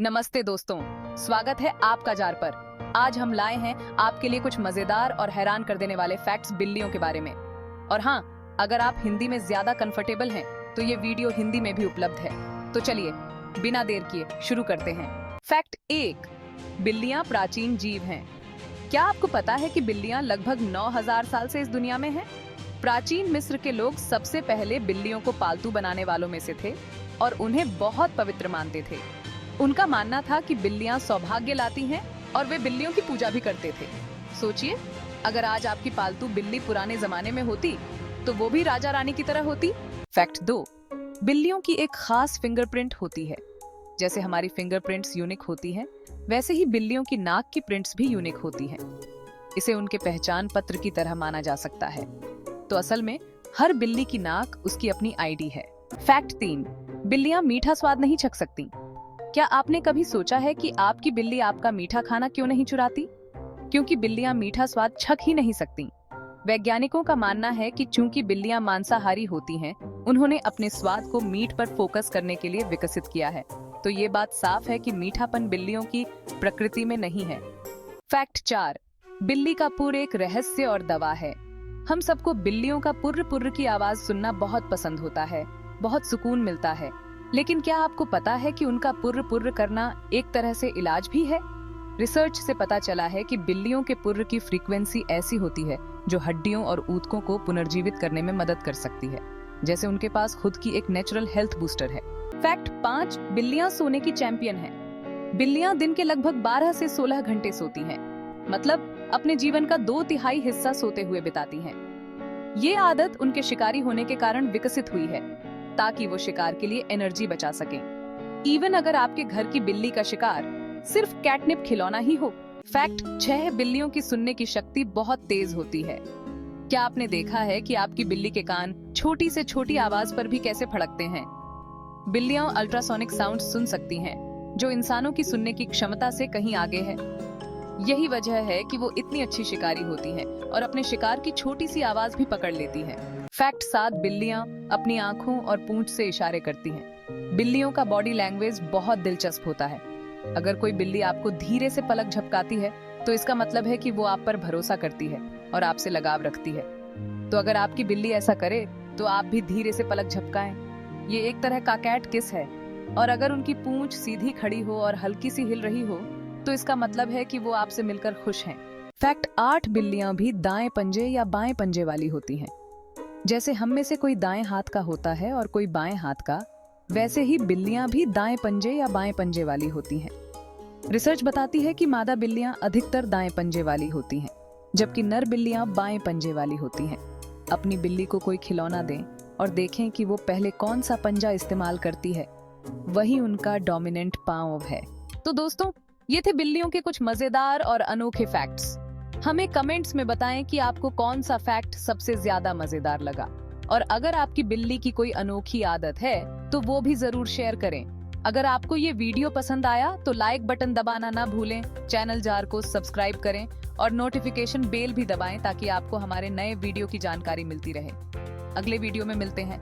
नमस्ते दोस्तों, स्वागत है आपका जार पर। आज हम लाए हैं आपके लिए कुछ मजेदार और हैरान कर देने वाले फैक्ट्स बिल्लियों के बारे में। और हाँ, अगर आप हिंदी में ज्यादा कंफर्टेबल हैं, तो ये वीडियो हिंदी में भी उपलब्ध है। तो चलिए बिना देर किए शुरू करते हैं। फैक्ट 1, बिल्लियां प्राचीन जीव हैं। क्या आपको पता है कि बिल्लियां लगभग 9000 साल से इस दुनिया में हैं? प्राचीन मिस्र के लोग सबसे पहले बिल्लियों को पालतू बनाने वालों में से थे और उन्हें बहुत पवित्र मानते थे। उनका मानना था कि बिल्लियां सौभाग्य लाती हैं और वे बिल्लियों की पूजा भी करते थे। सोचिए, अगर आज आपकी पालतू बिल्ली पुराने जमाने में होती तो वो भी राजा रानी की तरह होती। फैक्ट 2, बिल्लियों की एक खास फिंगरप्रिंट होती है। जैसे हमारी फिंगरप्रिंट्स यूनिक होती हैं, वैसे ही बिल्लियों की नाक की प्रिंट्स भी यूनिक होती हैं। इसे उनके पहचान पत्र की तरह माना जा सकता है। तो असल में हर बिल्ली की नाक उसकी अपनी आईडी है। फैक्ट 3, बिल्लियां मीठा स्वाद नहीं चख सकती। क्या आपने कभी सोचा है कि आपकी बिल्ली आपका मीठा खाना क्यों नहीं चुराती? क्योंकि बिल्लियां मीठा स्वाद चख ही नहीं सकती। वैज्ञानिकों का मानना है कि चूंकि बिल्लियां मांसाहारी होती हैं, उन्होंने अपने स्वाद को मीट पर फोकस करने के लिए विकसित किया है। तो ये बात साफ है कि मीठापन बिल्लियों की प्रकृति में नहीं है। फैक्ट 4, बिल्ली का पुर्र एक रहस्य और दवा है। हम सबको बिल्लियों का पुर्र पुर्र की आवाज सुनना बहुत पसंद होता है, बहुत सुकून मिलता है। लेकिन क्या आपको पता है कि उनका पुर्र पुर्र करना एक तरह से इलाज भी है? रिसर्च से पता चला है कि बिल्लियों के पुर्र की फ्रीक्वेंसी ऐसी होती है जो हड्डियों और ऊतकों को पुनर्जीवित करने में मदद कर सकती है, जैसे उनके पास खुद की एक नेचुरल हेल्थ बूस्टर है। फैक्ट 5, बिल्लियां सोने की चैंपियन हैं। बिल्लियां दिन के लगभग 12 से 16 घंटे सोती हैं, मतलब अपने जीवन का 2/3 हिस्सा सोते हुए बिताती हैं। ये आदत उनके शिकारी होने के कारण विकसित हुई है, ताकि वो शिकार के लिए एनर्जी बचा सकें। इवन अगर आपके घर की बिल्ली का शिकार सिर्फ कैटनिप खिलौना ही हो। फैक्ट 6, बिल्लियों की सुनने की शक्ति बहुत तेज होती है। क्या आपने देखा है कि आपकी बिल्ली के कान छोटी से छोटी आवाज पर भी कैसे फड़कते हैं? बिल्लियां अल्ट्रासोनिक साउंड सुन सकती हैं, जो इंसानों की सुनने की क्षमता से कहीं आगे है। यही वजह है कि वो इतनी अच्छी शिकारी होती हैं और अपने शिकार की छोटी सी आवाज भी पकड़ लेती हैं। फैक्ट 7, बिल्लियां अपनी आंखों और पूंछ से इशारे करती हैं। बिल्लियों का बॉडी लैंग्वेज बहुत दिलचस्प होता है। अगर कोई बिल्ली आपको धीरे से पलक झपकाती है, तो इसका मतलब है कि वो आप पर भरोसा करती है और आपसे लगाव रखती है। तो अगर आपकी बिल्ली ऐसा करे, तो आप भी धीरे से पलक झपकाएं। ये एक तरह का कैट किस है। और अगर उनकी पूंछ सीधी खड़ी हो और हल्की सी हिल रही हो, तो इसका मतलब है कि वो आपसे मिलकर खुश हैं। फैक्ट 8, बिल्लियां भी दाएं पंजे या बाएं पंजे वाली होती हैं। जैसे हम में से कोई दाएं हाथ का होता है और कोई बाएं हाथ का, वैसे ही बिल्लियां भी दाएं पंजे या बाएं पंजे वाली होती हैं। रिसर्च बताती है कि मादा बिल्लियां अधिकतर दाएं पंजे वाली होती हैं, जबकि नर बिल्लियां बाएं पंजे वाली होती हैं। अपनी बिल्ली को कोई खिलौना दें और देखें कि वो पहले कौन सा पंजा इस्तेमाल करती है, वही उनका डोमिनेंट पांव है। तो दोस्तों, ये थे बिल्लियों के कुछ मजेदार और अनोखे फैक्ट्स। हमें कमेंट्स में बताएं कि आपको कौन सा फैक्ट सबसे ज्यादा मजेदार लगा। और अगर आपकी बिल्ली की कोई अनोखी आदत है, तो वो भी जरूर शेयर करें। अगर आपको ये वीडियो पसंद आया तो लाइक बटन दबाना ना भूलें, चैनल जार को सब्सक्राइब करें और नोटिफिकेशन बेल भी दबाएं, ताकि आपको हमारे नए वीडियो की जानकारी मिलती रहे। अगले वीडियो में मिलते हैं।